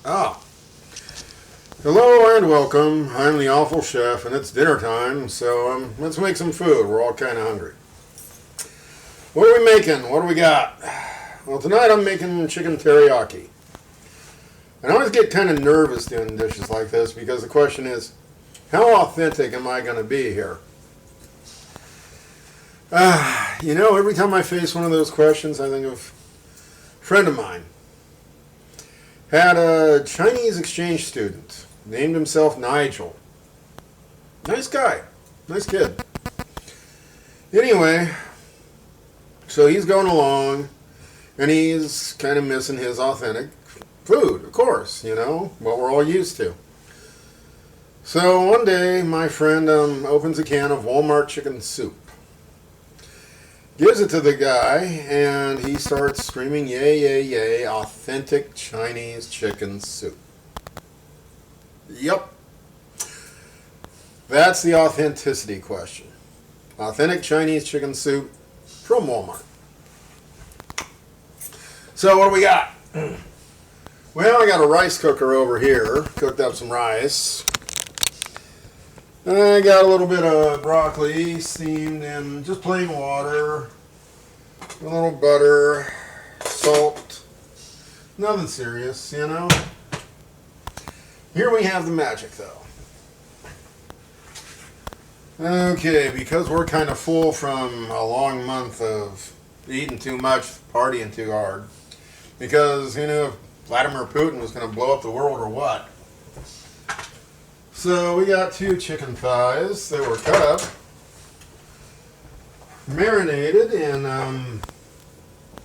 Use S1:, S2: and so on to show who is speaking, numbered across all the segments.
S1: Ah, hello and welcome. I'm the awful chef, and it's dinner time, so let's make some food. We're all kind of hungry. What are we making? What do we got? Well, tonight I'm making chicken teriyaki. And I always get kind of nervous doing dishes like this because the question is, how authentic am I going to be here? Every time I face one of those questions, I think of a friend of mine. Had a Chinese exchange student, named himself Nigel. Nice guy, nice kid. Anyway, so he's going along, and he's kind of missing his authentic food, of course, what we're all used to. So one day, my friend opens a can of Walmart chicken soup. Gives it to the guy, and he starts screaming, yay, yay, yay, authentic Chinese chicken soup. Yep. That's the authenticity question. Authentic Chinese chicken soup from Walmart. So what do we got? Well, I got a rice cooker over here. Cooked up some rice. I got a little bit of broccoli steamed in just plain water, a little butter, salt, nothing serious, Here we have the magic, though. Okay, because we're kind of full from a long month of eating too much, partying too hard, because, if Vladimir Putin was going to blow up the world or what. So we got 2 chicken thighs. They were cut up, marinated in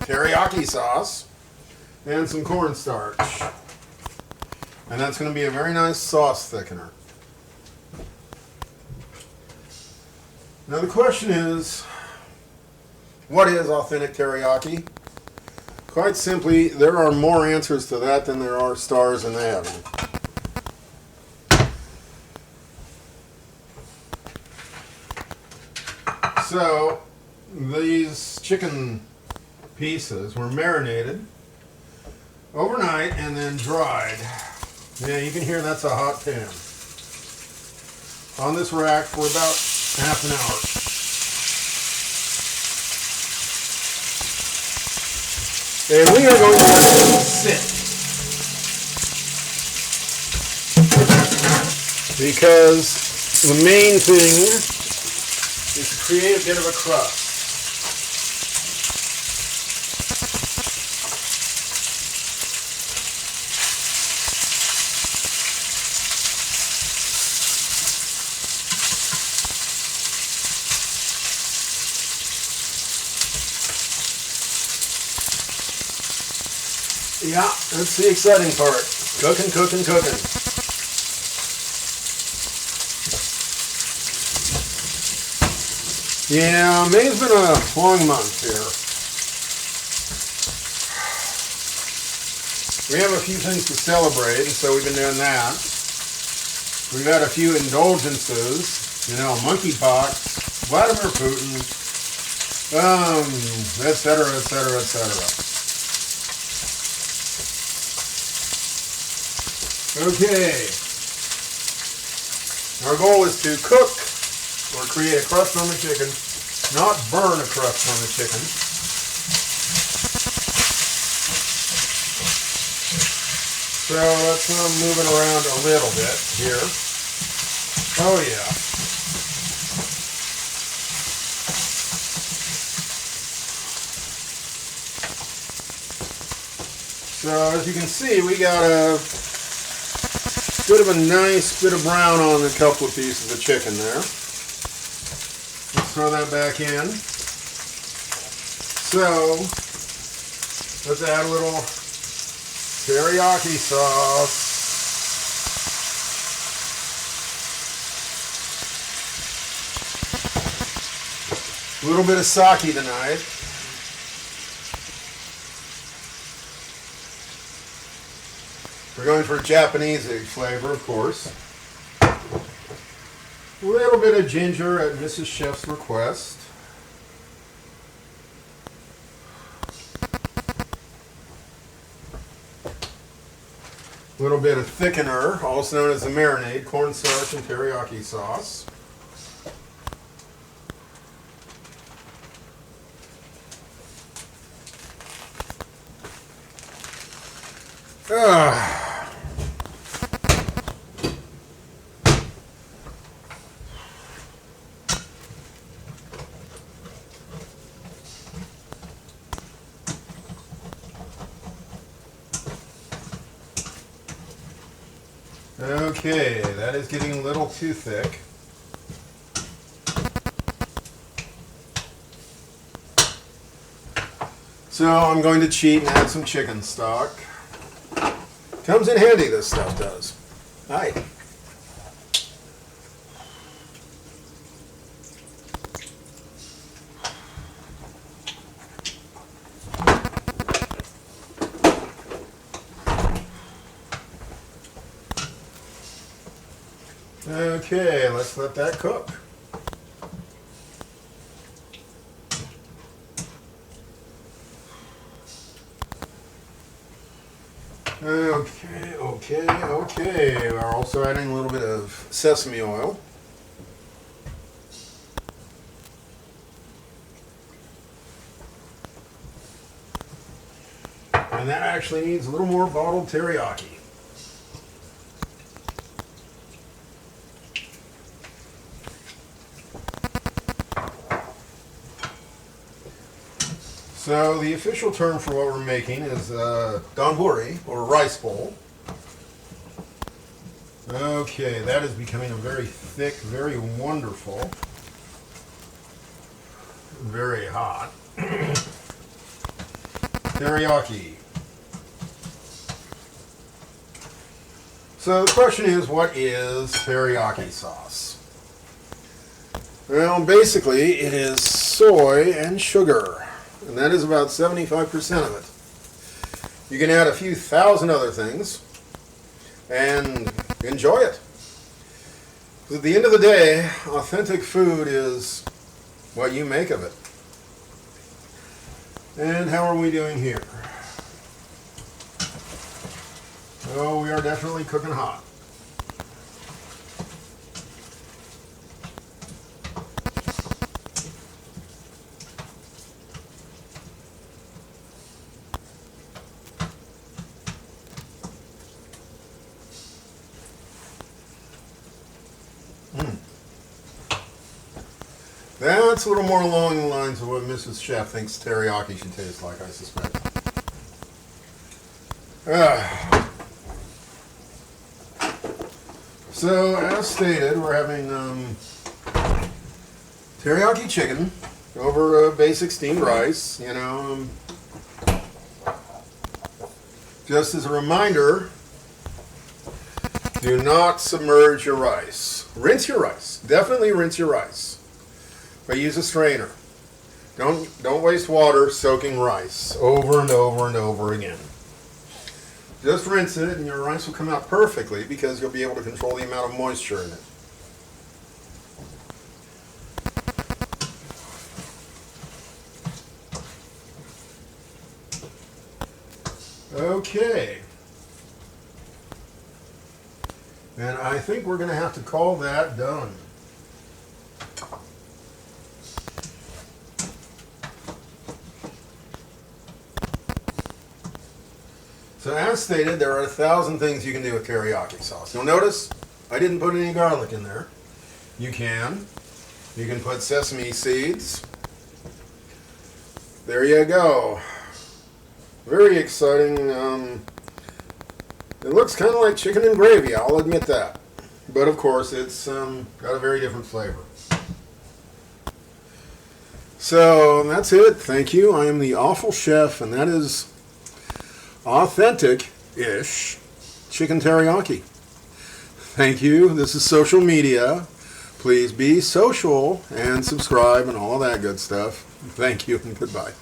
S1: teriyaki sauce and some cornstarch. And that's going to be a very nice sauce thickener. Now the question is, what is authentic teriyaki? Quite simply, there are more answers to that than there are stars in heaven. So, these chicken pieces were marinated overnight and then dried. Yeah, you can hear that's a hot pan. On this rack for about half an hour. And we are going to let it sit. Because the main thing is to create a bit of a crust. Yeah, that's the exciting part. Cooking, cooking, cooking. Yeah, May's been a long month here. We have a few things to celebrate, and so we've been doing that. We've had a few indulgences, monkeypox, Vladimir Putin, etc., etc., etc. Okay. Our goal is to cook or create a crust on the chicken, not burn a crust on the chicken. So let's move it around a little bit here. Oh yeah. So as you can see, we got a bit of a nice bit of brown on a couple of pieces of chicken there. Let's throw that back in. So, let's add a little teriyaki sauce. A little bit of sake tonight. We're going for a Japanese flavor, of course. A little bit of ginger at Mrs. Chef's request. A little bit of thickener, also known as the marinade, cornstarch and teriyaki sauce. Okay, that is getting a little too thick. So I'm going to cheat and add some chicken stock. Comes in handy, this stuff does. Hi. Okay, let's let that cook. Okay. We're also adding a little bit of sesame oil. And that actually needs a little more bottled teriyaki. So the official term for what we're making is donburi, or rice bowl. Okay, that is becoming a very thick, very wonderful, very hot teriyaki. So the question is, what is teriyaki sauce? Well, basically it is soy and sugar. And that is about 75% of it. You can add a few thousand other things and enjoy it. Because at the end of the day, authentic food is what you make of it. And how are we doing here? Oh, we are definitely cooking hot. That's a little more along the lines of what Mrs. Chef thinks teriyaki should taste like, I suspect. So, as stated, we're having teriyaki chicken over basic steamed rice. You know, just as a reminder, do not submerge your rice. Rinse your rice. Definitely rinse your rice. But use a strainer. Don't waste water soaking rice over and over and over again. Just rinse it and your rice will come out perfectly because you'll be able to control the amount of moisture in it. Okay. And I think we're going to have to call that done. So as stated, there are 1,000 things you can do with teriyaki sauce. You'll notice I didn't put any garlic in there. You can. You can put sesame seeds. There you go. Very exciting. It looks kind of like chicken and gravy, I'll admit that. But of course, it's got a very different flavor. So that's it. Thank you. I am the Awful Chef, and that is authentic-ish chicken teriyaki. Thank you. This is social media. Please be social and subscribe and all that good stuff. Thank you and goodbye.